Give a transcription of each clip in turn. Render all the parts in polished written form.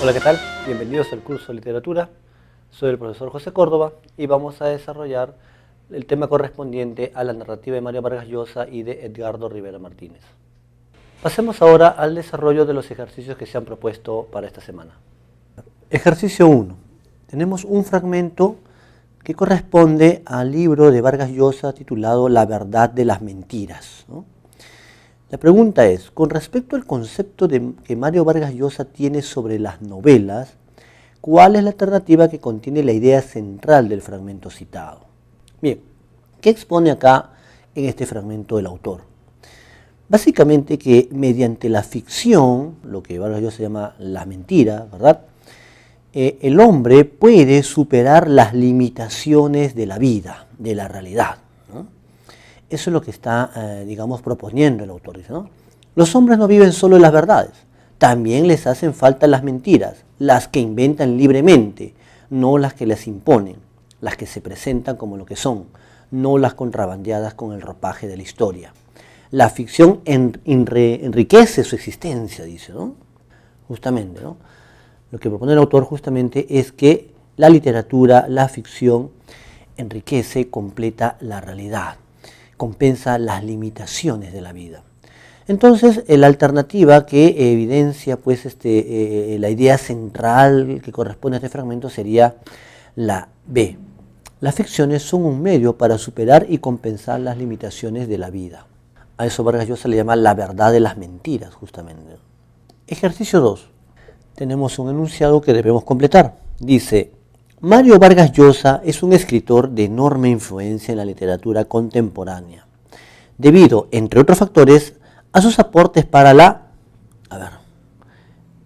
Hola, ¿qué tal? Bienvenidos al curso de literatura. Soy el profesor José Córdoba y vamos a desarrollar el tema correspondiente a la narrativa de Mario Vargas Llosa y de Edgardo Rivera Martínez. Pasemos ahora al desarrollo de los ejercicios que se han propuesto para esta semana. Ejercicio 1. Tenemos un fragmento que corresponde al libro de Vargas Llosa titulado La verdad de las mentiras, ¿no? La pregunta es, con respecto al concepto que Mario Vargas Llosa tiene sobre las novelas, ¿cuál es la alternativa que contiene la idea central del fragmento citado? Bien, ¿qué expone acá en este fragmento el autor? Básicamente que mediante la ficción, lo que Vargas Llosa llama la mentira, ¿verdad? El hombre puede superar las limitaciones de la vida, de la realidad, ¿no? Eso es lo que está, proponiendo el autor. Dice, ¿no? Los hombres no viven solo en las verdades, también les hacen falta las mentiras, las que inventan libremente, no las que les imponen, las que se presentan como lo que son, no las contrabandeadas con el ropaje de la historia. La ficción enriquece su existencia, dice, ¿no? Justamente, ¿no? Lo que propone el autor justamente es que la literatura, la ficción, enriquece, completa la realidad, compensa las limitaciones de la vida. Entonces, la alternativa que evidencia pues, la idea central que corresponde a este fragmento sería la B. Las ficciones son un medio para superar y compensar las limitaciones de la vida. A eso Vargas Llosa le llama la verdad de las mentiras, justamente. Ejercicio 2. Tenemos un enunciado que debemos completar. Dice, Mario Vargas Llosa es un escritor de enorme influencia en la literatura contemporánea, debido, entre otros factores, a sus aportes para la...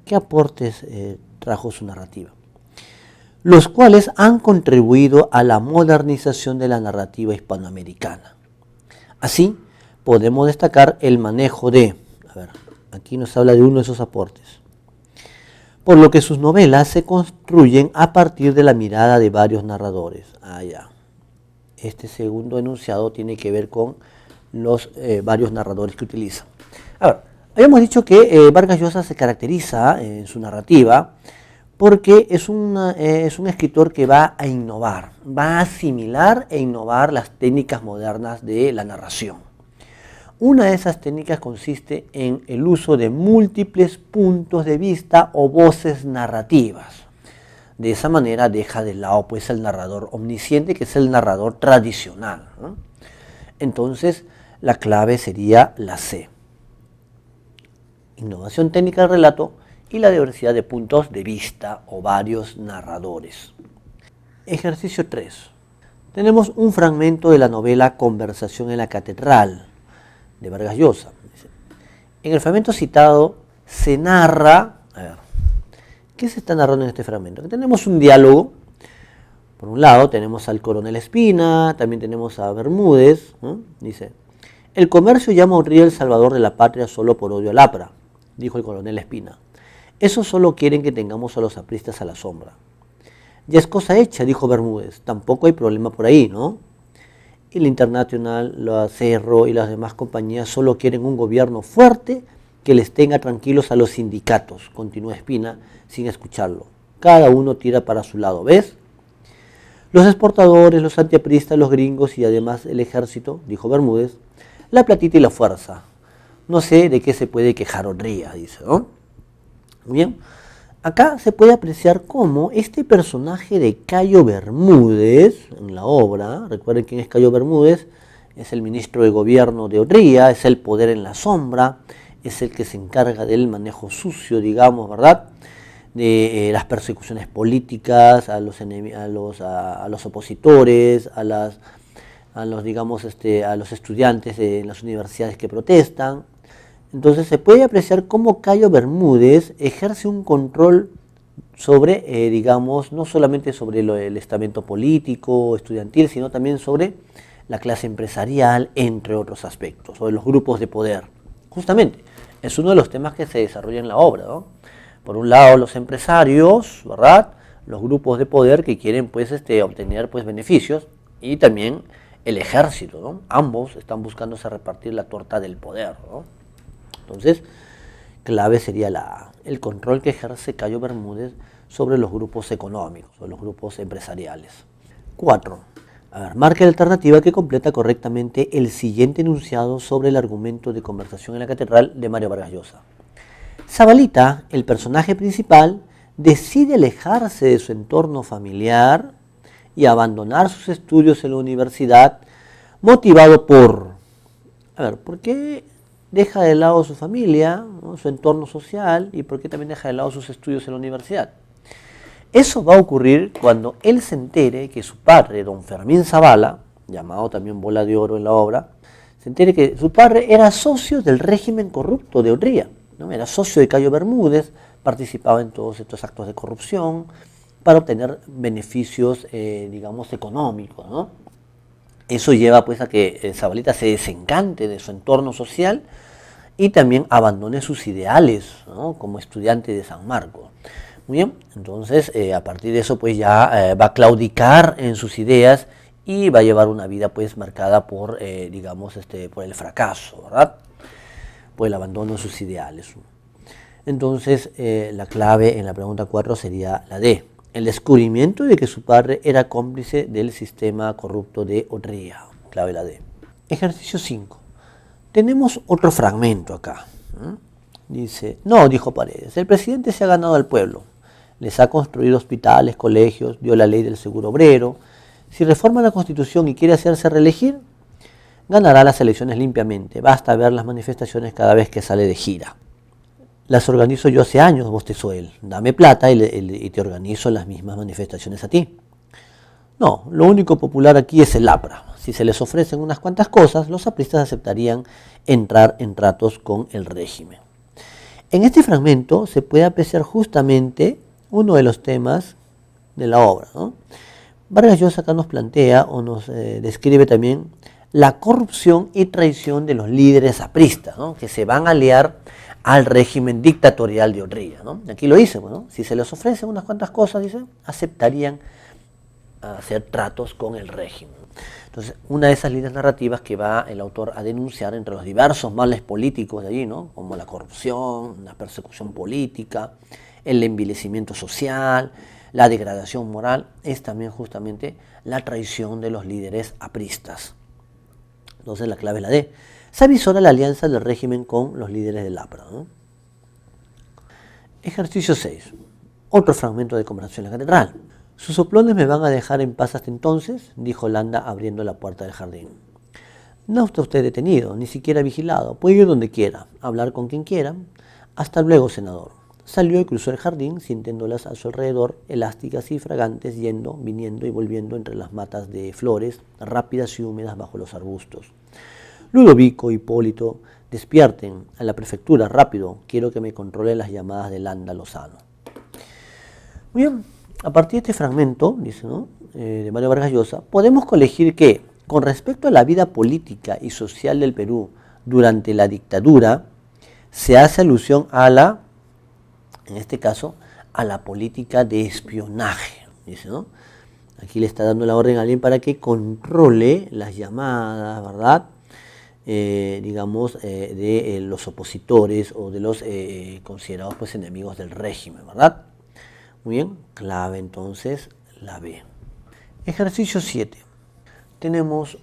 ¿qué aportes trajo su narrativa? Los cuales han contribuido a la modernización de la narrativa hispanoamericana. Así, podemos destacar el manejo de... aquí nos habla de uno de esos aportes. Por lo que sus novelas se construyen a partir de la mirada de varios narradores. Este segundo enunciado tiene que ver con los varios narradores que utiliza. Habíamos dicho que Vargas Llosa se caracteriza en su narrativa porque es un escritor que va a innovar, va a asimilar e innovar las técnicas modernas de la narración. Una de esas técnicas consiste en el uso de múltiples puntos de vista o voces narrativas. De esa manera deja de lado pues, el narrador omnisciente, que es el narrador tradicional, ¿no? Entonces, la clave sería la C. Innovación técnica del relato y la diversidad de puntos de vista o varios narradores. Ejercicio 3. Tenemos un fragmento de la novela Conversación en la Catedral, de Vargas Llosa. En el fragmento citado se narra, ¿qué se está narrando en este fragmento? Que tenemos un diálogo, por un lado tenemos al coronel Espina, también tenemos a Bermúdez, ¿no? Dice, el comercio llama a Urría el salvador de la patria solo por odio al APRA, dijo el coronel Espina. Esos solo quieren que tengamos a los apristas a la sombra. Ya es cosa hecha, dijo Bermúdez, tampoco hay problema por ahí, ¿no? El Internacional, la Cerro y las demás compañías solo quieren un gobierno fuerte que les tenga tranquilos a los sindicatos, continúa Espina sin escucharlo. Cada uno tira para su lado, ¿ves? Los exportadores, los antiapristas, los gringos y además el ejército, dijo Bermúdez, la platita y la fuerza. No sé de qué se puede quejar Urría, dice, ¿no? Muy bien. Acá se puede apreciar cómo este personaje de Cayo Bermúdez, en la obra, recuerden quién es Cayo Bermúdez, es el ministro de gobierno de Urría, es el poder en la sombra, es el que se encarga del manejo sucio, digamos, ¿verdad?, de las persecuciones políticas, a los opositores, a los estudiantes de las universidades que protestan. Entonces se puede apreciar cómo Cayo Bermúdez ejerce un control sobre, no solamente sobre el estamento político, estudiantil, sino también sobre la clase empresarial, entre otros aspectos, sobre los grupos de poder. Justamente, es uno de los temas que se desarrolla en la obra, ¿no? Por un lado, los empresarios, ¿verdad?, los grupos de poder que quieren pues, obtener pues, beneficios, y también el ejército, ¿no? Ambos están buscándose repartir la torta del poder, ¿no? Entonces, clave sería la A, el control que ejerce Cayo Bermúdez sobre los grupos económicos o los grupos empresariales. 4. Marca la alternativa que completa correctamente el siguiente enunciado sobre el argumento de conversación en la catedral de Mario Vargas Llosa. Zabalita, el personaje principal, decide alejarse de su entorno familiar y abandonar sus estudios en la universidad, motivado por... ¿por qué deja de lado su familia, ¿no?, su entorno social, y por qué también deja de lado sus estudios en la universidad? Eso va a ocurrir cuando él se entere que su padre, don Fermín Zavala, llamado también Bola de Oro en la obra, se entere que su padre era socio del régimen corrupto de Odría, ¿no? Era socio de Cayo Bermúdez, participaba en todos estos actos de corrupción para obtener beneficios, digamos, económicos, ¿no? Eso lleva pues a que Zabalita se desencante de su entorno social y también abandone sus ideales, ¿no?, como estudiante de San Marcos. Muy bien, entonces a partir de eso pues ya va a claudicar en sus ideas y va a llevar una vida pues marcada por, digamos, por el fracaso, ¿verdad?, por el abandono de sus ideales. Entonces la clave en la pregunta 4 sería la D, el descubrimiento de que su padre era cómplice del sistema corrupto de Odría, clave la D. Ejercicio 5. Tenemos otro fragmento acá. Dice, no, dijo Paredes, el presidente se ha ganado al pueblo. Les ha construido hospitales, colegios, dio la ley del seguro obrero. Si reforma la Constitución y quiere hacerse reelegir, ganará las elecciones limpiamente. Basta ver las manifestaciones cada vez que sale de gira. Las organizo yo hace años, bostezó él. Dame plata y te organizo las mismas manifestaciones a ti. No, lo único popular aquí es el APRA. Si se les ofrecen unas cuantas cosas, los apristas aceptarían entrar en tratos con el régimen. En este fragmento se puede apreciar justamente uno de los temas de la obra, ¿no? Vargas Llosa acá nos plantea o nos describe también la corrupción y traición de los líderes apristas, ¿no?, que se van a aliar al régimen dictatorial de Odría, ¿no? Aquí lo dice, ¿no? Si se les ofrecen unas cuantas cosas, dice, aceptarían hacer tratos con el régimen. Entonces, una de esas líneas narrativas que va el autor a denunciar entre los diversos males políticos de allí, ¿no?, como la corrupción, la persecución política, el envilecimiento social, la degradación moral, es también justamente la traición de los líderes apristas. Entonces la clave es la D. Se avisora la alianza del régimen con los líderes del APRA, ¿no? Ejercicio 6. Otro fragmento de conversación en la catedral. Sus soplones me van a dejar en paz hasta entonces, dijo Landa abriendo la puerta del jardín. No está usted detenido, ni siquiera vigilado. Puede ir donde quiera, hablar con quien quiera. Hasta luego, senador. Salió y cruzó el jardín, sintiéndolas a su alrededor, elásticas y fragantes, yendo, viniendo y volviendo entre las matas de flores, rápidas y húmedas bajo los arbustos. Ludovico, Hipólito, despierten a la prefectura, rápido, quiero que me controle las llamadas de Landa Lozano. Muy bien, a partir de este fragmento, dice, ¿no?, de Mario Vargas Llosa, podemos colegir que, con respecto a la vida política y social del Perú durante la dictadura, se hace alusión a la, en este caso, a la política de espionaje, dice, ¿no? Aquí le está dando la orden a alguien para que controle las llamadas, ¿verdad?, digamos, de los opositores o de los considerados pues enemigos del régimen, ¿verdad? Muy bien, clave entonces la B. Ejercicio 7. Tenemos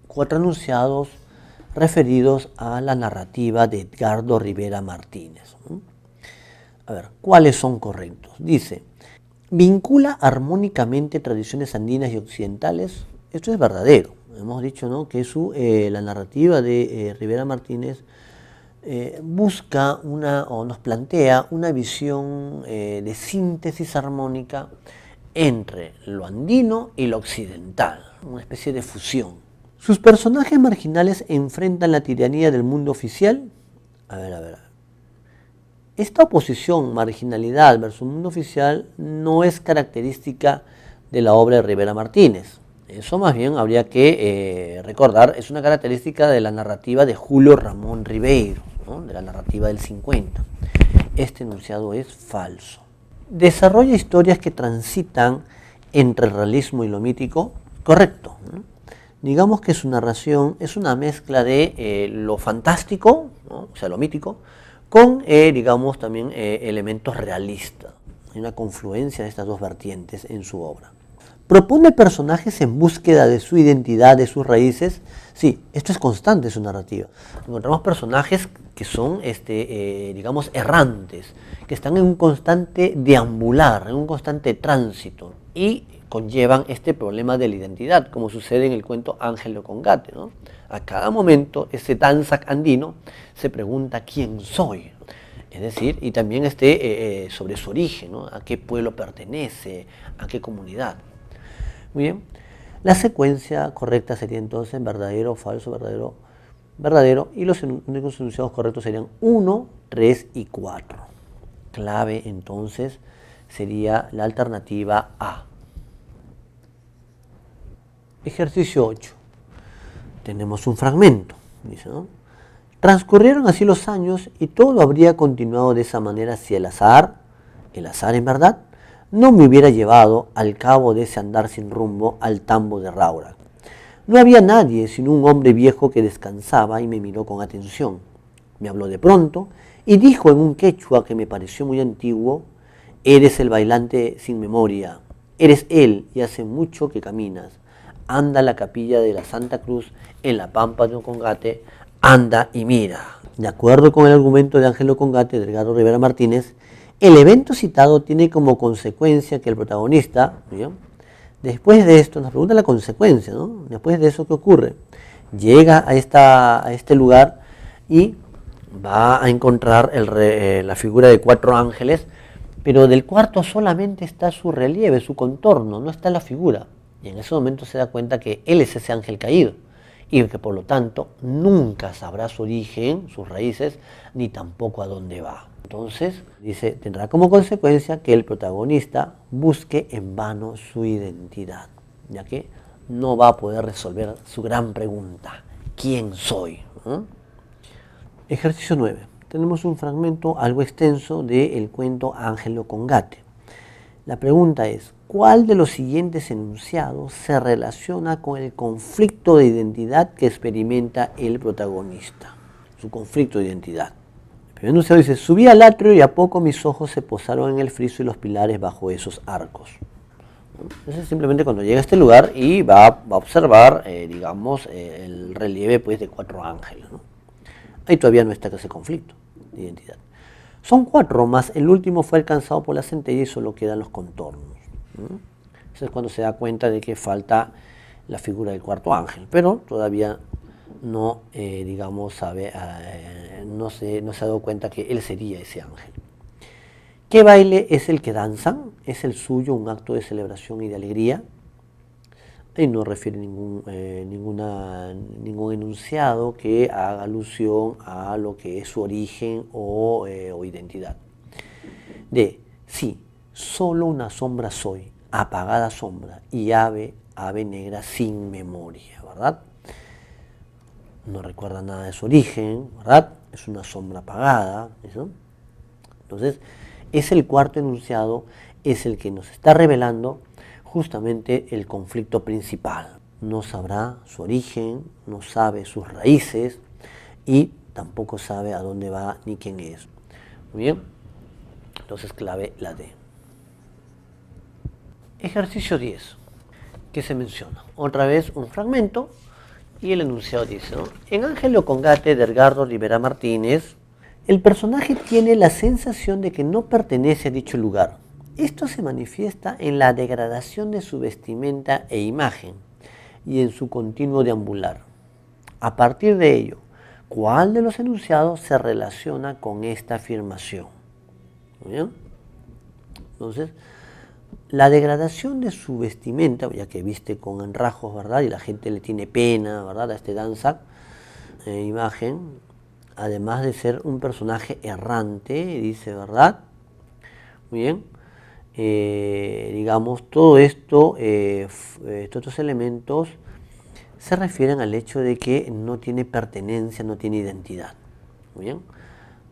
4 enunciados referidos a la narrativa de Edgardo Rivera Martínez. A ver, ¿cuáles son correctos? Dice, vincula armónicamente tradiciones andinas y occidentales. Esto es verdadero. Hemos dicho, ¿no?, que la narrativa de Rivera Martínez busca o nos plantea una visión de síntesis armónica entre lo andino y lo occidental, una especie de fusión. Sus personajes marginales enfrentan la tiranía del mundo oficial. A ver. Esta oposición, marginalidad versus mundo oficial, no es característica de la obra de Rivera Martínez. Eso más bien habría que recordar, es una característica de la narrativa de Julio Ramón Ribeiro, ¿no?, de la narrativa del 50. Este enunciado es falso. Desarrolla historias que transitan entre el realismo y lo mítico. Correcto, ¿no? Digamos que su narración es una mezcla de lo fantástico, ¿no?, o sea, lo mítico, con, digamos, también elementos realistas. Hay una confluencia de estas dos vertientes en su obra. ¿Propone personajes en búsqueda de su identidad, de sus raíces? Sí, esto es constante en su narrativa. Encontramos personajes que son, digamos, errantes, que están en un constante deambular, en un constante tránsito, y conllevan este problema de la identidad, como sucede en el cuento Ángelo con Gate, ¿no? A cada momento, ese Danzac andino se pregunta quién soy. Es decir, y también sobre su origen, ¿no? A qué pueblo pertenece, a qué comunidad. Muy bien. La secuencia correcta sería entonces verdadero, falso, verdadero, verdadero, y los únicos enunciados correctos serían 1, 3 y 4. Clave entonces sería la alternativa A. Ejercicio 8. Tenemos un fragmento, dice, ¿no? Transcurrieron así los años y todo habría continuado de esa manera si el azar en verdad, no me hubiera llevado al cabo de ese andar sin rumbo al tambo de Raura. No había nadie sino un hombre viejo que descansaba y me miró con atención. Me habló de pronto y dijo en un quechua que me pareció muy antiguo: eres el bailante sin memoria, eres él y hace mucho que caminas. Anda a la capilla de la Santa Cruz en la Pampa de Ocongate, anda y mira. De acuerdo con el argumento de Ángelo Congate de Edgardo Rivera Martínez, el evento citado tiene como consecuencia que el protagonista, ¿bien?, después de esto, nos pregunta la consecuencia, ¿no? Después de eso, ¿qué ocurre? Llega a este lugar y va a encontrar la figura de 4 ángeles, pero del cuarto solamente está su relieve, su contorno, no está la figura. Y en ese momento se da cuenta que él es ese ángel caído y que por lo tanto nunca sabrá su origen, sus raíces, ni tampoco a dónde va. Entonces, dice, tendrá como consecuencia que el protagonista busque en vano su identidad, ya que no va a poder resolver su gran pregunta: ¿quién soy? Ejercicio 9. Tenemos un fragmento algo extenso del cuento Ángelo con Gate. La pregunta es: ¿cuál de los siguientes enunciados se relaciona con el conflicto de identidad que experimenta el protagonista? Su conflicto de identidad. El primer enunciado dice: subí al atrio y a poco mis ojos se posaron en el friso y los pilares bajo esos arcos. Entonces simplemente cuando llega a este lugar y va a observar, digamos, el relieve, pues, de 4 ángeles, ¿no? Ahí todavía no está ese conflicto de identidad. Son 4, más el último fue alcanzado por la centella y solo quedan los contornos. Eso es cuando se da cuenta de que falta la figura del 4 ángel, pero todavía no, digamos, no se ha dado cuenta que él sería ese ángel. ¿Qué baile es el que danzan? ¿Es el suyo un acto de celebración y de alegría? Ahí no refiere ningún enunciado que haga alusión a lo que es su origen o identidad. D. Sí, solo una sombra soy, apagada sombra, y ave negra sin memoria, ¿verdad? No recuerda nada de su origen, ¿verdad? Es una sombra apagada, ¿eso? Entonces, es el 4 enunciado, es el que nos está revelando justamente el conflicto principal. No sabrá su origen, no sabe sus raíces y tampoco sabe a dónde va ni quién es. Muy bien, entonces clave la D. Ejercicio 10. ¿Qué se menciona? Otra vez un fragmento y el enunciado dice, ¿no? En Ángelo con Gate de Edgardo Rivera Martínez, el personaje tiene la sensación de que no pertenece a dicho lugar. Esto se manifiesta en la degradación de su vestimenta e imagen y en su continuo deambular. A partir de ello, ¿cuál de los enunciados se relaciona con esta afirmación? ¿Muy bien? Entonces, la degradación de su vestimenta, ya que viste con enrajos, ¿verdad? Y la gente le tiene pena, ¿verdad?, a este Danzac, imagen, además de ser un personaje errante, dice, ¿verdad? Muy bien. Digamos, todo esto, estos elementos se refieren al hecho de que no tiene pertenencia, no tiene identidad. Muy bien.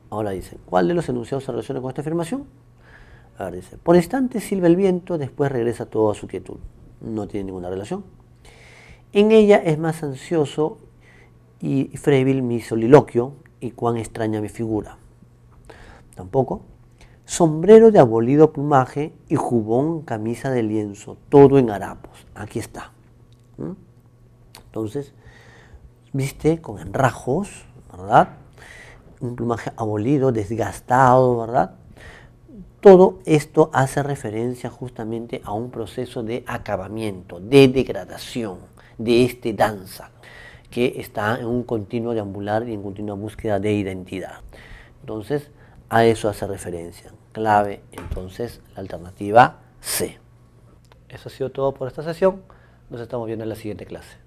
Ahora dice, ¿cuál de los enunciados se relaciona con esta afirmación? A ver, dice, por instantes silba el viento, después regresa todo a su quietud. No tiene ninguna relación. En ella es más ansioso y frébil mi soliloquio, y cuán extraña mi figura. tampoco. Sombrero de abolido plumaje y jubón, camisa de lienzo, todo en harapos. Aquí está. Entonces, viste con enrajos, ¿verdad? Un plumaje abolido, desgastado, ¿verdad? Todo esto hace referencia justamente a un proceso de acabamiento, de degradación de este danza, que está en un continuo deambular y en continua búsqueda de identidad. Entonces, a eso hace referencia. Clave, entonces, la alternativa C. Eso ha sido todo por esta sesión. Nos estamos viendo en la siguiente clase.